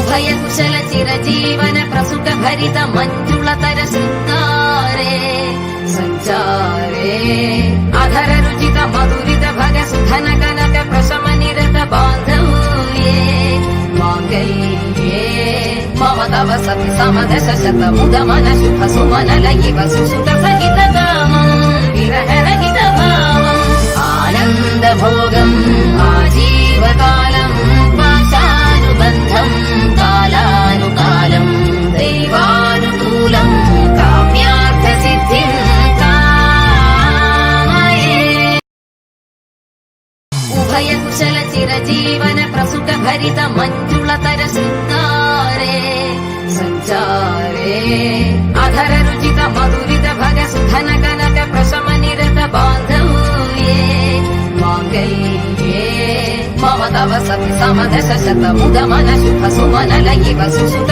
ഉഭയകുശല ചിരജീവന പ്രസുഖ ഭരിത മഞ്ജുളതര ശൃംഗാരേ സഞ്ചാരേ അധര രുചിത മധുരിത ഭഗ സുധന കനക പ്രശമ നിരത ബാന്ധവ്യേ മാംഗല്യേ മമ തവ സതി സമദശ ശത മുദമന ശുഭ സുമനല ഇവ സുസുത സഹിത കാമം വിരഹരഹിത ഭാവം ആനന്ദ ഭോഗം ആജീവകാലം പാശാനുബന്ധം കാലാനുകാലം ദൈവാനുകൂലം കാമ്യാർത്ഥ സിദ്ധിം കാമയേ ഉഭയകുശല ചിരജീവന പ്രസുഖ ഭരിത മഞ്ജുളതര ശൃംഗാരേ സഞ്ചാരേ അധര രുചിത മധുരിത ഭഗ സുധന കനക പ്രശമ നിരത ബാന്ധവ്യേ മാംഗല്യേ മമ തവ സതി സമദശ ശത മുദമന ശുഭ സുമനല ഇവ സുസുത